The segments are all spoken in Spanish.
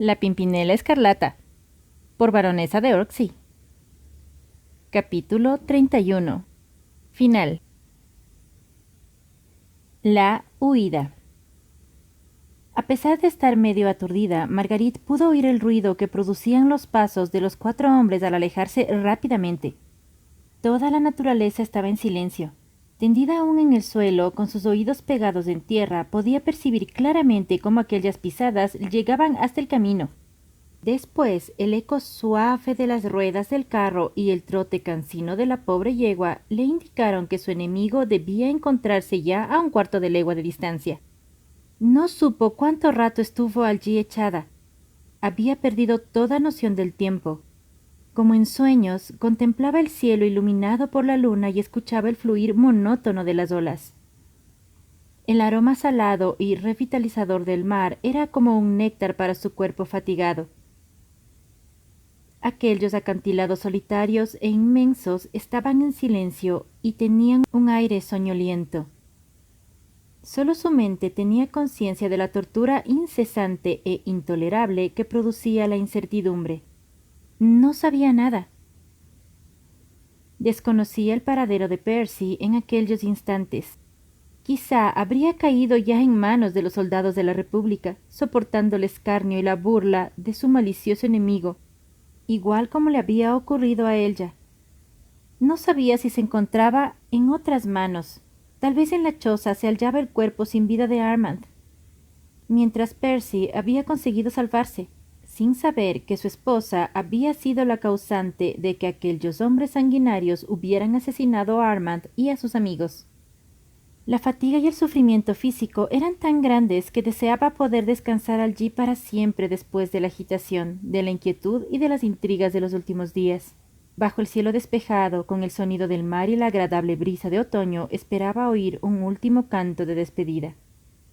La Pimpinela Escarlata, por Baronesa de Orczy. Capítulo 31. Final. La huida. A pesar de estar medio aturdida, Marguerite pudo oír el ruido que producían los pasos de los 4 hombres al alejarse rápidamente. Toda la naturaleza estaba en silencio. Tendida aún en el suelo, con sus oídos pegados en tierra, podía percibir claramente cómo aquellas pisadas llegaban hasta el camino. Después, el eco suave de las ruedas del carro y el trote cansino de la pobre yegua le indicaron que su enemigo debía encontrarse ya a 1/4 de legua de distancia. No supo cuánto rato estuvo allí echada. Había perdido toda noción del tiempo. Como en sueños, contemplaba el cielo iluminado por la luna y escuchaba el fluir monótono de las olas. El aroma salado y revitalizador del mar era como un néctar para su cuerpo fatigado. Aquellos acantilados solitarios e inmensos estaban en silencio y tenían un aire soñoliento. Solo su mente tenía conciencia de la tortura incesante e intolerable que producía la incertidumbre. No sabía nada. Desconocía el paradero de Percy en aquellos instantes. Quizá habría caído ya en manos de los soldados de la República, soportando el escarnio y la burla de su malicioso enemigo, igual como le había ocurrido a ella. No sabía si se encontraba en otras manos. Tal vez en la choza se hallaba el cuerpo sin vida de Armand, mientras Percy había conseguido salvarse, sin saber que su esposa había sido la causante de que aquellos hombres sanguinarios hubieran asesinado a Armand y a sus amigos. La fatiga y el sufrimiento físico eran tan grandes que deseaba poder descansar allí para siempre después de la agitación, de la inquietud y de las intrigas de los últimos días. Bajo el cielo despejado, con el sonido del mar y la agradable brisa de otoño, esperaba oír un último canto de despedida.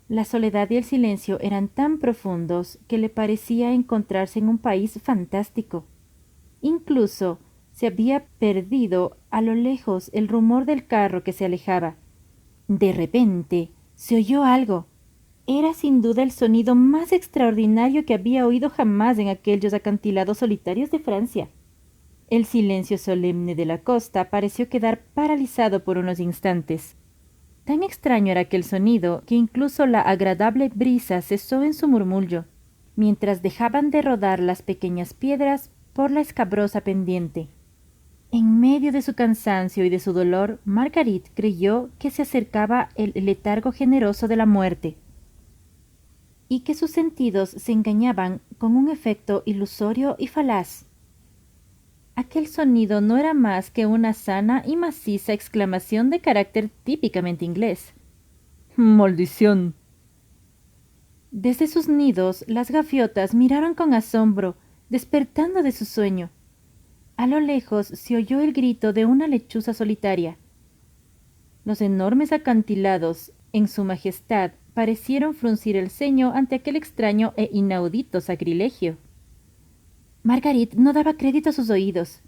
La soledad y el silencio eran tan profundos que le parecía encontrarse en un país fantástico. Incluso se había perdido a lo lejos el rumor del carro que se alejaba. De repente se oyó algo. Era sin duda el sonido más extraordinario que había oído jamás en aquellos acantilados solitarios de Francia. El silencio solemne de la costa pareció quedar paralizado por unos instantes. Tan extraño era aquel sonido que incluso la agradable brisa cesó en su murmullo, mientras dejaban de rodar las pequeñas piedras por la escabrosa pendiente. En medio de su cansancio y de su dolor, Marguerite creyó que se acercaba el letargo generoso de la muerte, y que sus sentidos se engañaban con un efecto ilusorio y falaz. Aquel sonido no era más que una sana y maciza exclamación de carácter típicamente inglés. ¡Maldición! Desde sus nidos, las gaviotas miraron con asombro, despertando de su sueño. A lo lejos se oyó el grito de una lechuza solitaria. Los enormes acantilados, en su majestad, parecieron fruncir el ceño ante aquel extraño e inaudito sacrilegio. Marguerite no daba crédito a sus oídos.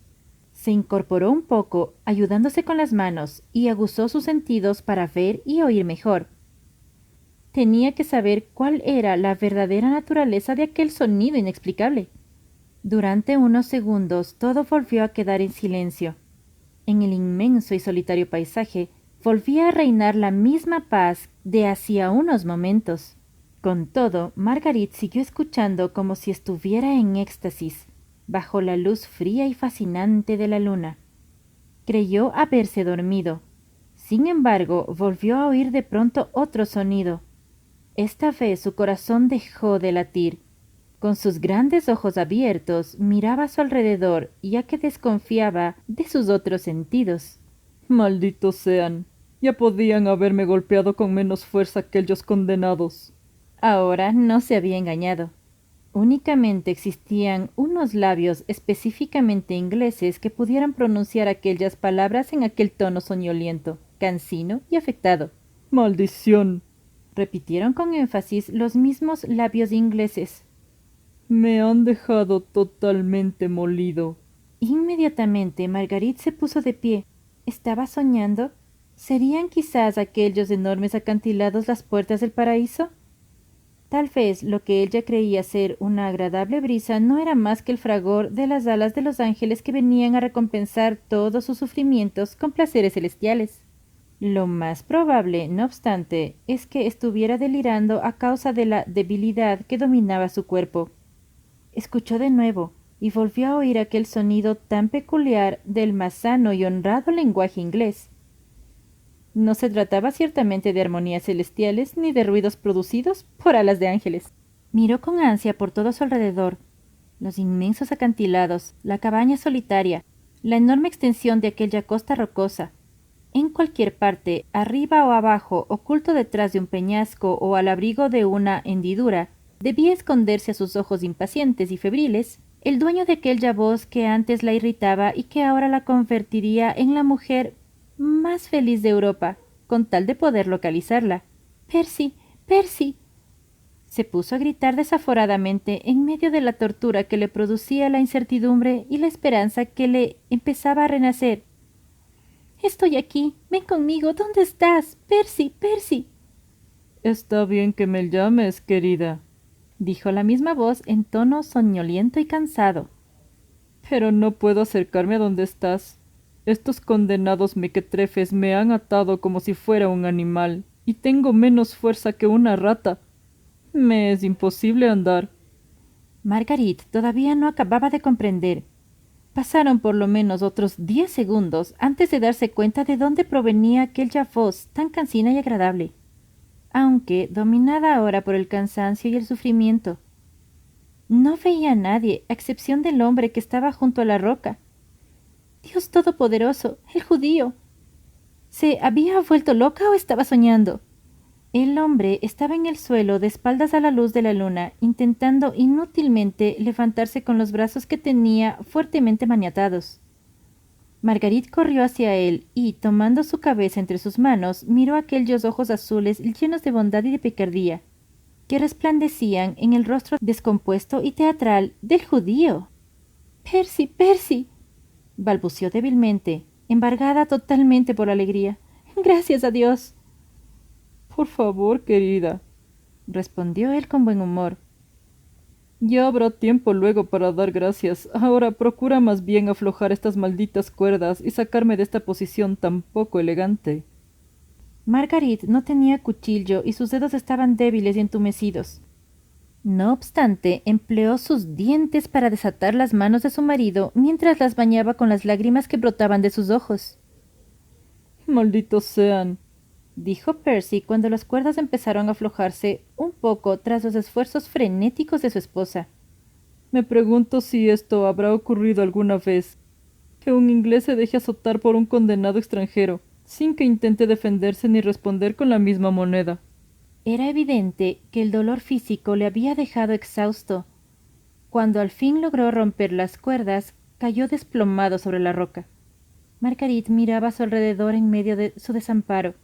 Se incorporó un poco, ayudándose con las manos, y aguzó sus sentidos para ver y oír mejor. Tenía que saber cuál era la verdadera naturaleza de aquel sonido inexplicable. Durante unos segundos todo volvió a quedar en silencio. En el inmenso y solitario paisaje volvía a reinar la misma paz de hacía unos momentos. Con todo, Marguerite siguió escuchando como si estuviera en éxtasis, bajo la luz fría y fascinante de la luna. Creyó haberse dormido. Sin embargo, volvió a oír de pronto otro sonido. Esta vez su corazón dejó de latir. Con sus grandes ojos abiertos, miraba a su alrededor, ya que desconfiaba de sus otros sentidos. Malditos sean. Ya podían haberme golpeado con menos fuerza aquellos condenados. Ahora no se había engañado. Únicamente existían unos labios específicamente ingleses que pudieran pronunciar aquellas palabras en aquel tono soñoliento, cansino y afectado. ¡Maldición! Repitieron con énfasis los mismos labios ingleses. Me han dejado totalmente molido. Inmediatamente Marguerite se puso de pie. ¿Estaba soñando? ¿Serían quizás aquellos enormes acantilados las puertas del paraíso? Tal vez lo que ella creía ser una agradable brisa no era más que el fragor de las alas de los ángeles que venían a recompensar todos sus sufrimientos con placeres celestiales. Lo más probable, no obstante, es que estuviera delirando a causa de la debilidad que dominaba su cuerpo. Escuchó de nuevo y volvió a oír aquel sonido tan peculiar del más sano y honrado lenguaje inglés. No se trataba ciertamente de armonías celestiales ni de ruidos producidos por alas de ángeles. Miró con ansia por todo su alrededor, los inmensos acantilados, la cabaña solitaria, la enorme extensión de aquella costa rocosa. En cualquier parte, arriba o abajo, oculto detrás de un peñasco o al abrigo de una hendidura, debía esconderse a sus ojos impacientes y febriles el dueño de aquella voz que antes la irritaba y que ahora la convertiría en la mujer más feliz de Europa, con tal de poder localizarla. «Percy, Percy». Se puso a gritar desaforadamente en medio de la tortura que le producía la incertidumbre y la esperanza que le empezaba a renacer. «Estoy aquí. Ven conmigo. ¿Dónde estás? Percy, Percy». Está bien que me llames, querida, dijo la misma voz en tono soñoliento y cansado. pero no puedo acercarme a donde estás. Estos condenados mequetrefes me han atado como si fuera un animal, y tengo menos fuerza que una rata. Me es imposible andar. Marguerite todavía no acababa de comprender. Pasaron por lo menos otros 10 segundos antes de darse cuenta de dónde provenía aquella voz tan cansina y agradable, aunque dominada ahora por el cansancio y el sufrimiento. No veía a nadie, a excepción del hombre que estaba junto a la roca. Dios Todopoderoso, el judío. ¿Se había vuelto loca o estaba soñando? El hombre estaba en el suelo, de espaldas a la luz de la luna, intentando inútilmente levantarse con los brazos que tenía fuertemente maniatados. Marguerite corrió hacia él y, tomando su cabeza entre sus manos, miró aquellos ojos azules llenos de bondad y de picardía, que resplandecían en el rostro descompuesto y teatral del judío. «Percy, Percy», balbució débilmente, embargada totalmente por la alegría. «Gracias a Dios». Por favor, querida, respondió él con buen humor. Ya habrá tiempo luego para dar gracias. Ahora procura más bien aflojar estas malditas cuerdas y sacarme de esta posición tan poco elegante. Marguerite no tenía cuchillo y sus dedos estaban débiles y entumecidos. No obstante, empleó sus dientes para desatar las manos de su marido mientras las bañaba con las lágrimas que brotaban de sus ojos. Malditos sean, dijo Percy cuando las cuerdas empezaron a aflojarse un poco tras los esfuerzos frenéticos de su esposa. Me pregunto si esto habrá ocurrido alguna vez, que un inglés se deje azotar por un condenado extranjero, sin que intente defenderse ni responder con la misma moneda. Era evidente que el dolor físico le había dejado exhausto. Cuando al fin logró romper las cuerdas, cayó desplomado sobre la roca. Marguerite miraba a su alrededor en medio de su desamparo.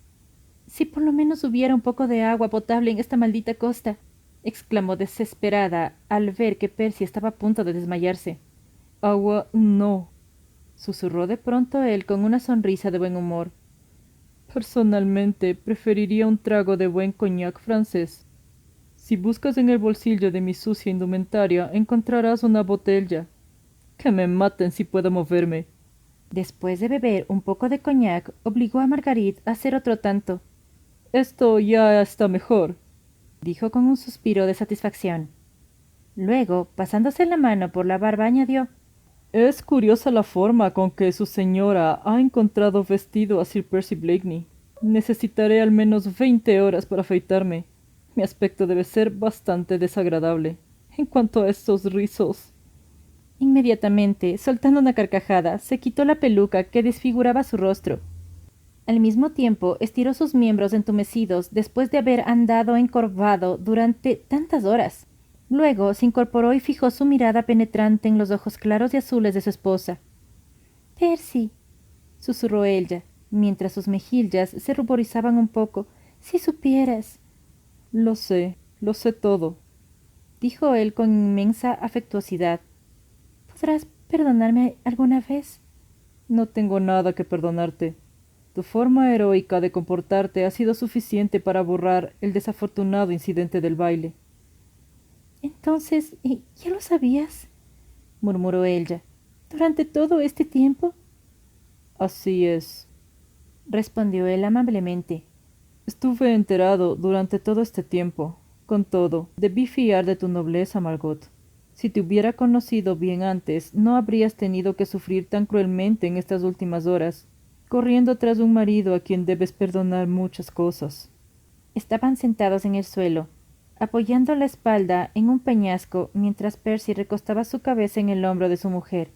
«Si por lo menos hubiera un poco de agua potable en esta maldita costa», exclamó desesperada al ver que Percy estaba a punto de desmayarse. «Agua no», susurró de pronto él con una sonrisa de buen humor. «Personalmente preferiría un trago de buen coñac francés. Si buscas en el bolsillo de mi sucia indumentaria, encontrarás una botella. Que me maten si puedo moverme». Después de beber un poco de coñac, obligó a Marguerite a hacer otro tanto. «Esto ya está mejor», dijo con un suspiro de satisfacción. Luego, pasándose la mano por la barba, añadió: «Es curiosa la forma con que su señora ha encontrado vestido a Sir Percy Blakeney. Necesitaré al menos 20 horas para afeitarme. Mi aspecto debe ser bastante desagradable. En cuanto a estos rizos...» Inmediatamente, soltando una carcajada, se quitó la peluca que desfiguraba su rostro. Al mismo tiempo, estiró sus miembros entumecidos después de haber andado encorvado durante tantas horas. Luego se incorporó y fijó su mirada penetrante en los ojos claros y azules de su esposa. «Percy», susurró ella, mientras sus mejillas se ruborizaban un poco. «Si supieras». Lo sé todo», dijo él con inmensa afectuosidad. «¿Podrás perdonarme alguna vez?» «No tengo nada que perdonarte. Tu forma heroica de comportarte ha sido suficiente para borrar el desafortunado incidente del baile. Entonces, ¿ya lo sabías? Murmuró ella. ¿Durante todo este tiempo? Así es, Respondió él amablemente. estuve enterado durante todo este tiempo. Con todo, debí fiar de tu nobleza, Margot. Si te hubiera conocido bien antes, no habrías tenido que sufrir tan cruelmente en estas últimas horas, corriendo tras un marido a quien debes perdonar muchas cosas. Estaban sentados en el suelo, apoyando la espalda en un peñasco mientras Percy recostaba su cabeza en el hombro de su mujer.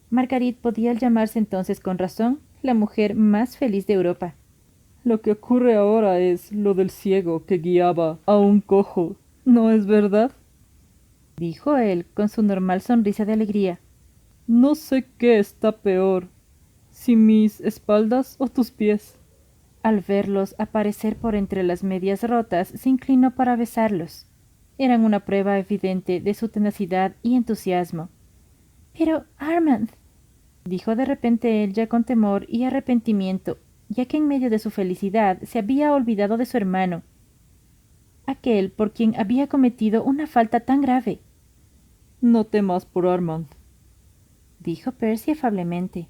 Marguerite podía llamarse entonces con razón la mujer más feliz de Europa. Lo que ocurre ahora es lo del ciego que guiaba a un cojo, ¿no es verdad? Dijo él con su normal sonrisa de alegría. No sé qué está peor, si mis espaldas o tus pies. Al verlos aparecer por entre las medias rotas, se inclinó para besarlos. Eran una prueba evidente de su tenacidad y entusiasmo. Pero, Armand, dijo de repente él ya con temor y arrepentimiento, ya que en medio de su felicidad se había olvidado de su hermano, aquel por quien había cometido una falta tan grave. No temas por Armand. Dijo Percy afablemente.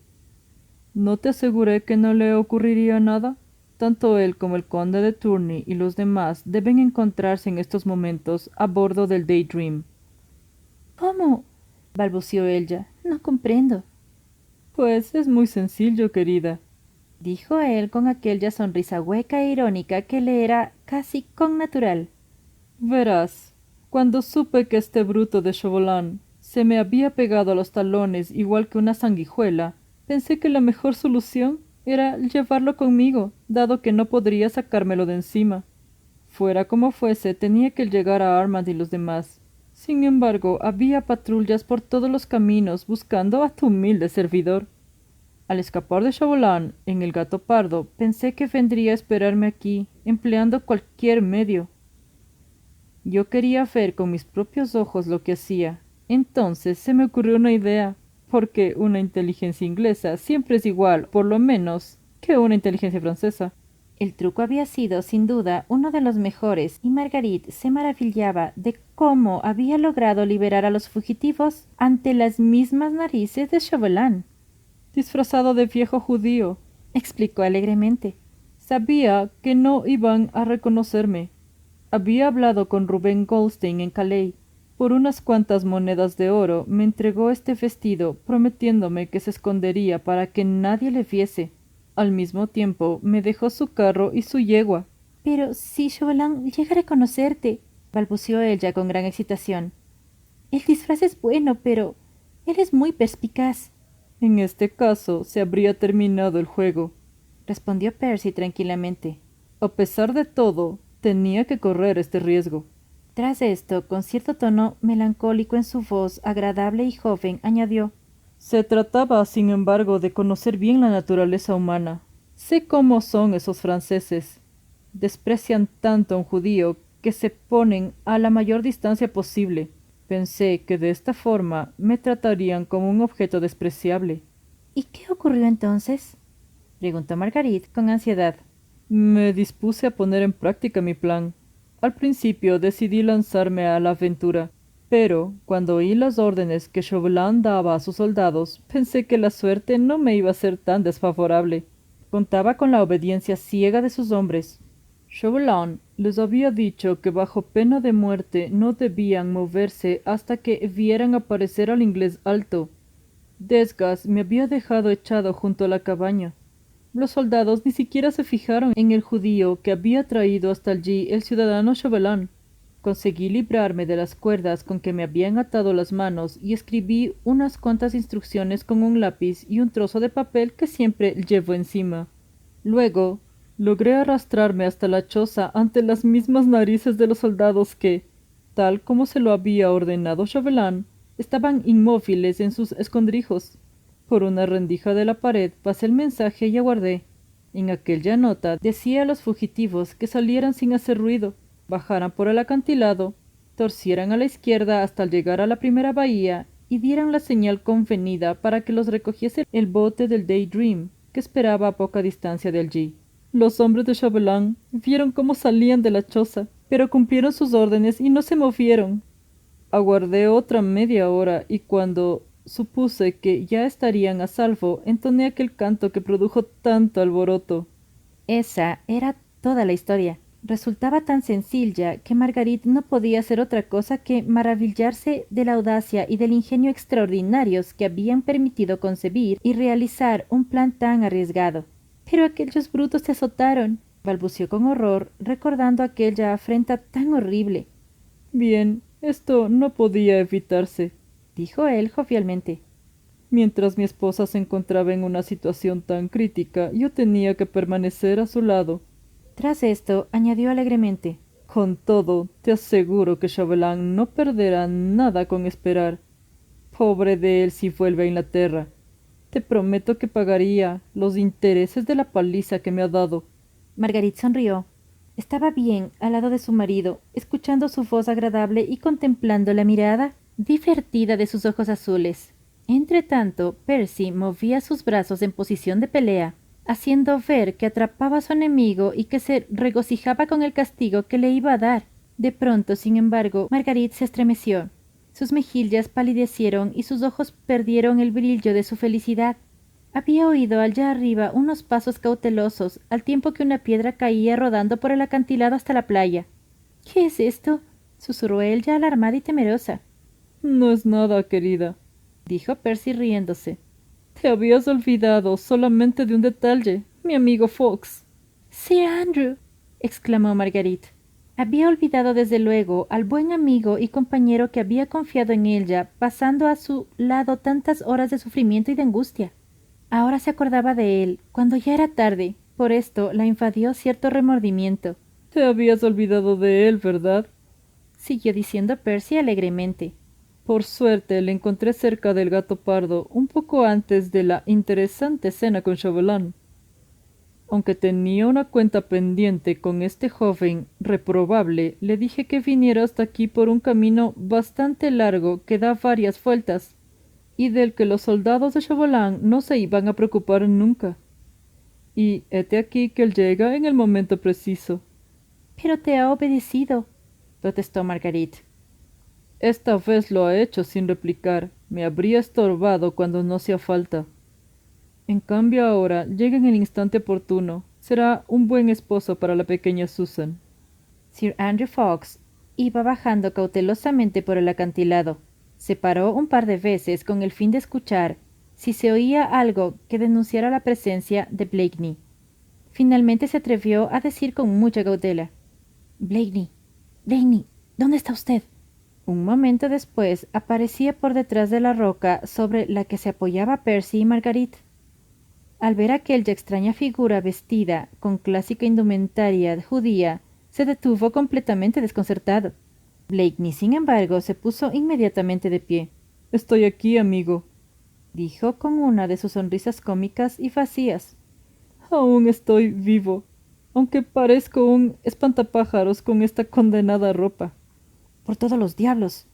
¿No te aseguré que no le ocurriría nada? Tanto él como el conde de Tourney y los demás deben encontrarse en estos momentos a bordo del Daydream. ¿Cómo? Balbuceó ella. No comprendo. Pues es muy sencillo, querida, Dijo él con aquella sonrisa hueca e irónica que le era casi connatural. Verás, cuando supe que este bruto de Chauvelin se me había pegado a los talones igual que una sanguijuela, pensé que la mejor solución era llevarlo conmigo, dado que no podría sacármelo de encima. Fuera como fuese, tenía que llegar a Armand y los demás. Sin embargo, había patrullas por todos los caminos buscando a tu humilde servidor. Al escapar de Chauvelin en el Gato Pardo, pensé que vendría a esperarme aquí, empleando cualquier medio. Yo quería ver con mis propios ojos lo que hacía. Entonces se me ocurrió una idea, porque una inteligencia inglesa siempre es igual, por lo menos, que una inteligencia francesa. El truco había sido, sin duda, uno de los mejores, y Marguerite se maravillaba de cómo había logrado liberar a los fugitivos ante las mismas narices de Chauvelin. Disfrazado de viejo judío, Explicó alegremente. sabía que no iban a reconocerme. Había hablado con Rubén Goldstein en Calais. Por unas cuantas monedas de oro me entregó este vestido, prometiéndome que se escondería para que nadie le viese. Al mismo tiempo me dejó su carro y su yegua. Pero si Chauvelin llega a reconocerte, balbuceó ella con gran excitación. El disfraz es bueno, pero él es muy perspicaz. En este caso se habría terminado el juego. Respondió Percy tranquilamente. A pesar de todo, tenía que correr este riesgo. Tras esto, con cierto tono melancólico en su voz agradable y joven, añadió: Se trataba, sin embargo, de conocer bien la naturaleza humana. Sé cómo son esos franceses. Desprecian tanto a un judío que se ponen a la mayor distancia posible. Pensé que de esta forma me tratarían como un objeto despreciable. ¿Y qué ocurrió entonces? Preguntó Marguerite con ansiedad. Me dispuse a poner en práctica mi plan. Al principio decidí lanzarme a la aventura, pero cuando oí las órdenes que Chauvelin daba a sus soldados, pensé que la suerte no me iba a ser tan desfavorable. Contaba con la obediencia ciega de sus hombres. Chauvelin les había dicho que bajo pena de muerte no debían moverse hasta que vieran aparecer al inglés alto. Desgas me había dejado echado junto a la cabaña. Los soldados ni siquiera se fijaron en el judío que había traído hasta allí el ciudadano Chauvelin. Conseguí librarme de las cuerdas con que me habían atado las manos y escribí unas cuantas instrucciones con un lápiz y un trozo de papel que siempre llevo encima. Luego, logré arrastrarme hasta la choza ante las mismas narices de los soldados que, tal como se lo había ordenado Chauvelin, estaban inmóviles en sus escondrijos. Por una rendija de la pared pasé el mensaje y aguardé. En aquella nota decía a los fugitivos que salieran sin hacer ruido, bajaran por el acantilado, torcieran a la izquierda hasta llegar a la primera bahía y dieran la señal convenida para que los recogiese el bote del Daydream, que esperaba a poca distancia de allí. Los hombres de Chauvelin vieron cómo salían de la choza, pero cumplieron sus órdenes y no se movieron. Aguardé otra media hora y cuando supuse que ya estarían a salvo, entoné aquel canto que produjo tanto alboroto. Esa era toda la historia. Resultaba tan sencilla que Marguerite no podía hacer otra cosa que maravillarse de la audacia y del ingenio extraordinarios que habían permitido concebir y realizar un plan tan arriesgado. Pero aquellos brutos te azotaron, balbució con horror, recordando aquella afrenta tan horrible. Bien, esto no podía evitarse, dijo él jovialmente. Mientras mi esposa se encontraba en una situación tan crítica, yo tenía que permanecer a su lado. Tras esto, añadió alegremente: Con todo, te aseguro que Chauvelin no perderá nada con esperar. Pobre de él si vuelve a Inglaterra. Te prometo que pagaría los intereses de la paliza que me ha dado. Marguerite sonrió. Estaba bien al lado de su marido, escuchando su voz agradable y contemplando la mirada divertida de sus ojos azules. Entretanto, Percy movía sus brazos en posición de pelea, haciendo ver que atrapaba a su enemigo y que se regocijaba con el castigo que le iba a dar. De pronto, sin embargo, Marguerite se estremeció. Sus mejillas palidecieron y sus ojos perdieron el brillo de su felicidad. Había oído allá arriba unos pasos cautelosos, al tiempo que una piedra caía rodando por el acantilado hasta la playa. —¿Qué es esto? —susurró ella, alarmada y temerosa. —No es nada, querida —dijo Percy riéndose—. Te habías olvidado solamente de un detalle, mi amigo Fawkes. —Sir Andrew —exclamó Marguerite. Había olvidado desde luego al buen amigo y compañero que había confiado en ella, pasando a su lado tantas horas de sufrimiento y de angustia. Ahora se acordaba de él, cuando ya era tarde. Por esto la invadió cierto remordimiento. Te habías olvidado de él, ¿verdad? Siguió diciendo Percy alegremente. Por suerte le encontré cerca del Gato Pardo, un poco antes de la interesante cena con Chauvelin. Aunque tenía una cuenta pendiente con este joven reprobable, le dije que viniera hasta aquí por un camino bastante largo que da varias vueltas, y del que los soldados de Chauvelin no se iban a preocupar nunca. Y hete aquí que él llega en el momento preciso. —Pero te ha obedecido —protestó Marguerite. Esta vez lo ha hecho sin replicar. Me habría estorbado cuando no hacía falta. En cambio ahora llega en el instante oportuno. Será un buen esposo para la pequeña Susan. Sir Andrew Fawkes iba bajando cautelosamente por el acantilado. Se paró un par de veces con el fin de escuchar si se oía algo que denunciara la presencia de Blakeney. Finalmente se atrevió a decir con mucha cautela: —Blakeney, ¿dónde está usted? Un momento después aparecía por detrás de la roca sobre la que se apoyaba Percy y Marguerite. Al ver aquella extraña figura vestida con clásica indumentaria judía, se detuvo completamente desconcertado. Blakeney, sin embargo, se puso inmediatamente de pie. —Estoy aquí, amigo —dijo con una de sus sonrisas cómicas y vacías. —Aún estoy vivo, aunque parezco un espantapájaros con esta condenada ropa. —Por todos los diablos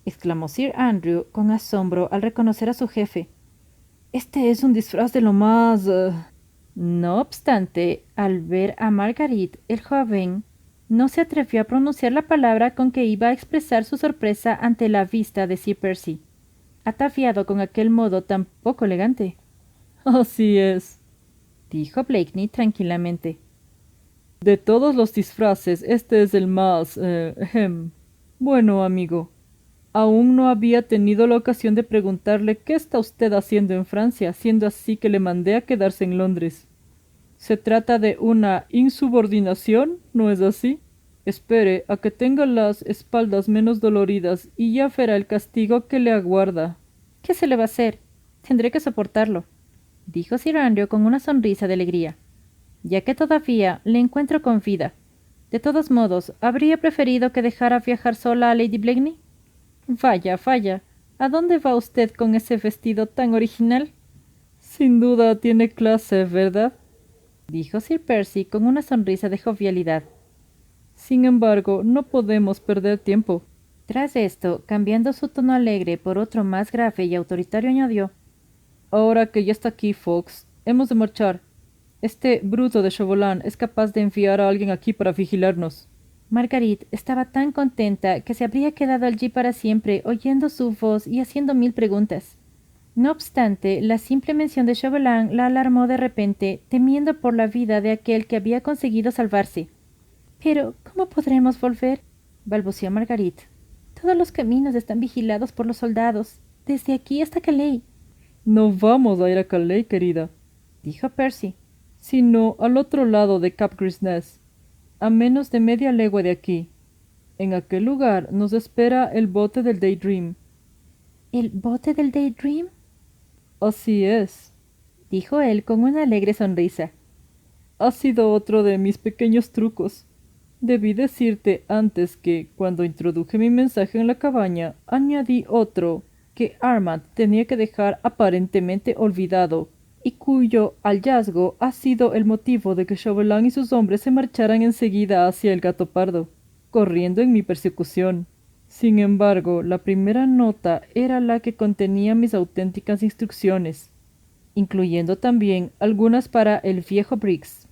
—exclamó Sir Andrew con asombro al reconocer a su jefe—. Este es un disfraz de lo más... No obstante, al ver a Marguerite, el joven no se atrevió a pronunciar la palabra con que iba a expresar su sorpresa ante la vista de Sir Percy, ataviado con aquel modo tan poco elegante. —Así es —dijo Blakeney tranquilamente—. De todos los disfraces, este es el más... Bueno, amigo, aún no había tenido la ocasión de preguntarle qué está usted haciendo en Francia, siendo así que le mandé a quedarse en Londres. ¿Se trata de una insubordinación? ¿No es así? Espere a que tenga las espaldas menos doloridas y ya verá el castigo que le aguarda. —¿Qué se le va a hacer? Tendré que soportarlo —dijo Sir Andrew con una sonrisa de alegría—, ya que todavía le encuentro con vida. De todos modos, ¿habría preferido que dejara viajar sola a Lady Blakeney? Vaya, vaya, ¿a dónde va usted con ese vestido tan original? Sin duda tiene clase, ¿verdad? Dijo Sir Percy con una sonrisa de jovialidad. Sin embargo, no podemos perder tiempo. Tras esto, cambiando su tono alegre por otro más grave y autoritario, añadió: Ahora que ya está aquí Fawkes, hemos de marchar. Este bruto de Chauvelin es capaz de enviar a alguien aquí para vigilarnos. Marguerite estaba tan contenta que se habría quedado allí para siempre, oyendo su voz y haciendo 1000 preguntas. No obstante, la simple mención de Chauvelin la alarmó de repente, temiendo por la vida de aquel que había conseguido salvarse. «Pero, ¿cómo podremos volver?», balbuceó Marguerite. «Todos los caminos están vigilados por los soldados, desde aquí hasta Calais». «No vamos a ir a Calais, querida», dijo Percy, «sino al otro lado de Cap Gris-Nez, a menos de media legua de aquí. En aquel lugar nos espera el bote del Daydream». «¿El bote del Daydream?». «Así es», dijo él con una alegre sonrisa. «Ha sido otro de mis pequeños trucos. Debí decirte antes que, cuando introduje mi mensaje en la cabaña, añadí otro que Armand tenía que dejar aparentemente olvidado, y cuyo hallazgo ha sido el motivo de que Chauvelin y sus hombres se marcharan enseguida hacia el Gato Pardo, corriendo en mi persecución. Sin embargo, la primera nota era la que contenía mis auténticas instrucciones, incluyendo también algunas para el viejo Briggs.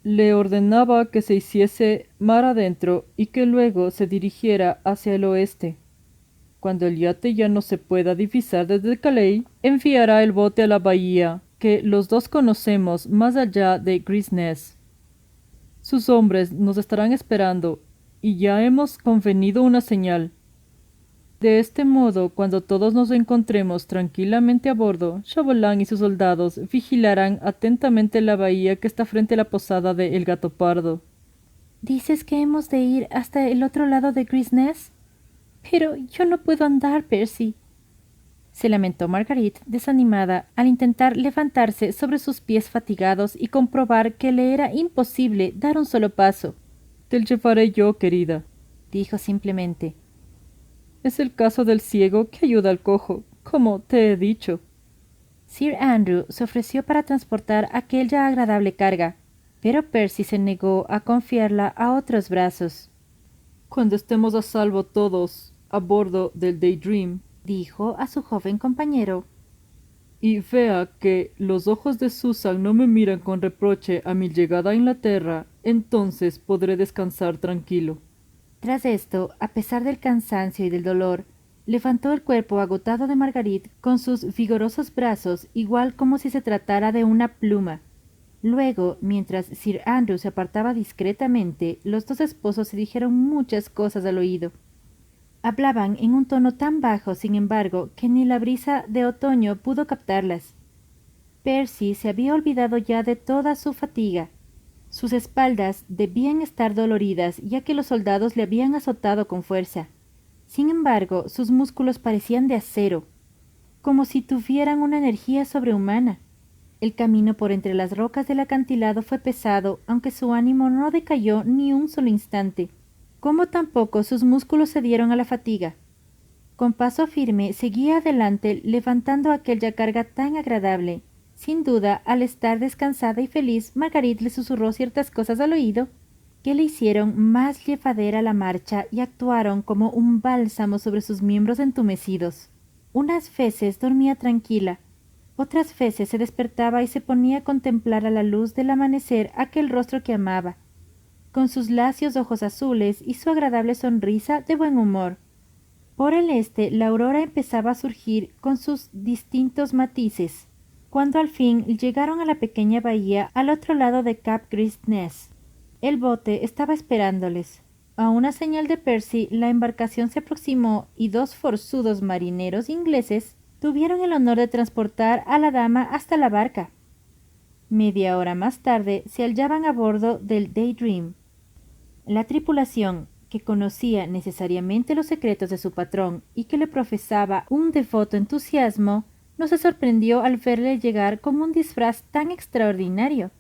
Le ordenaba que se hiciese mar adentro y que luego se dirigiera hacia el oeste. Cuando el yate ya no se pueda divisar desde Calais, enviará el bote a la bahía, que los dos conocemos más allá de Gris-Nez. Sus hombres nos estarán esperando, y ya hemos convenido una señal. De este modo, cuando todos nos encontremos tranquilamente a bordo, Chauvelin y sus soldados vigilarán atentamente la bahía que está frente a la posada de El Gato Pardo. ¿Dices que hemos de ir hasta el otro lado de Gris-Nez? Pero yo no puedo andar, Percy. Se lamentó Marguerite, desanimada, al intentar levantarse sobre sus pies fatigados y comprobar que le era imposible dar un solo paso. «Te llevaré yo, querida», dijo simplemente. «Es el caso del ciego que ayuda al cojo, como te he dicho». Sir Andrew se ofreció para transportar aquella agradable carga, pero Percy se negó a confiarla a otros brazos. «Cuando estemos a salvo todos a bordo del Daydream», dijo a su joven compañero, «y vea que los ojos de Susan no me miran con reproche a mi llegada a Inglaterra, entonces podré descansar tranquilo». Tras esto, a pesar del cansancio y del dolor, levantó el cuerpo agotado de Marguerite con sus vigorosos brazos, igual como si se tratara de una pluma. Luego, mientras Sir Andrew se apartaba discretamente, los dos esposos se dijeron muchas cosas al oído. Hablaban en un tono tan bajo, sin embargo, que ni la brisa de otoño pudo captarlas. Percy se había olvidado ya de toda su fatiga. Sus espaldas debían estar doloridas, ya que los soldados le habían azotado con fuerza. Sin embargo, sus músculos parecían de acero, como si tuvieran una energía sobrehumana. El camino por entre las rocas del acantilado fue pesado, aunque su ánimo no decayó ni un solo instante, como tampoco sus músculos cedieron a la fatiga. Con paso firme seguía adelante, levantando aquella carga tan agradable. Sin duda, al estar descansada y feliz, Marguerite le susurró ciertas cosas al oído que le hicieron más llevadera la marcha y actuaron como un bálsamo sobre sus miembros entumecidos. Unas veces dormía tranquila, otras veces se despertaba y se ponía a contemplar a la luz del amanecer aquel rostro que amaba, con sus lacios ojos azules y su agradable sonrisa de buen humor. Por el este la aurora empezaba a surgir con sus distintos matices, cuando al fin llegaron a la pequeña bahía al otro lado de Cap Gris-Nez. El bote estaba esperándoles. A una señal de Percy, la embarcación se aproximó y dos forzudos marineros ingleses tuvieron el honor de transportar a la dama hasta la barca. Media hora más tarde se hallaban a bordo del Daydream. La tripulación, que conocía necesariamente los secretos de su patrón y que le profesaba un devoto entusiasmo, no se sorprendió al verle llegar con un disfraz tan extraordinario.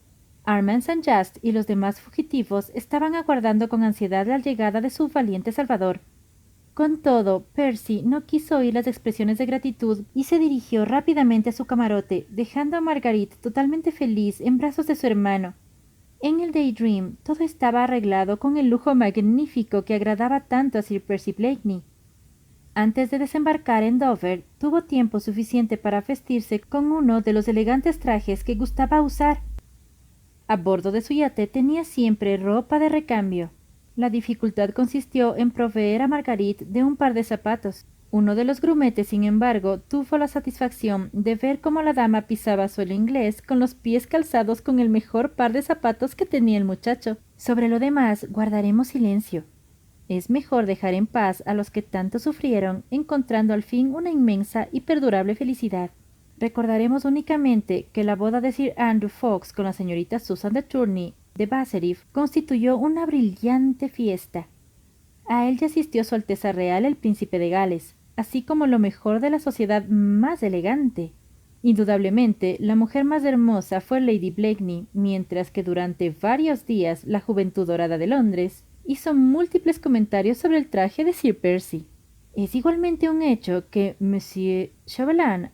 Armand St. Just y los demás fugitivos estaban aguardando con ansiedad la llegada de su valiente salvador. Con todo, Percy no quiso oír las expresiones de gratitud y se dirigió rápidamente a su camarote, dejando a Marguerite totalmente feliz en brazos de su hermano. En el Daydream todo estaba arreglado con el lujo magnífico que agradaba tanto a Sir Percy Blakeney. Antes de desembarcar en Dover, tuvo tiempo suficiente para vestirse con uno de los elegantes trajes que gustaba usar. A bordo de su yate tenía siempre ropa de recambio. La dificultad consistió en proveer a Marguerite de un par de zapatos. Uno de los grumetes, sin embargo, tuvo la satisfacción de ver cómo la dama pisaba suelo inglés con los pies calzados con el mejor par de zapatos que tenía el muchacho. Sobre lo demás, guardaremos silencio. Es mejor dejar en paz a los que tanto sufrieron, encontrando al fin una inmensa y perdurable felicidad. Recordaremos únicamente que la boda de Sir Andrew Ffoulkes con la señorita Susan de Tourney de Basserif constituyó una brillante fiesta. A él ya asistió Su Alteza Real el Príncipe de Gales, así como lo mejor de la sociedad más elegante. Indudablemente, la mujer más hermosa fue Lady Blakeney, mientras que durante varios días la juventud dorada de Londres hizo múltiples comentarios sobre el traje de Sir Percy. Es igualmente un hecho que Monsieur Chauvelin,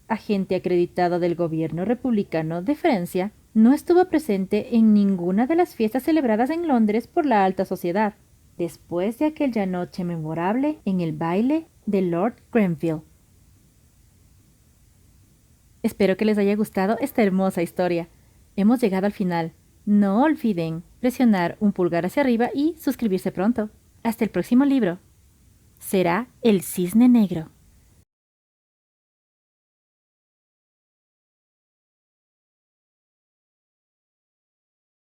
agente acreditado del gobierno republicano de Francia, no estuvo presente en ninguna de las fiestas celebradas en Londres por la alta sociedad, después de aquella noche memorable en el baile de Lord Grenville. Espero que les haya gustado esta hermosa historia. Hemos llegado al final. No olviden presionar un pulgar hacia arriba y suscribirse pronto. Hasta el próximo libro. Será El Cisne Negro.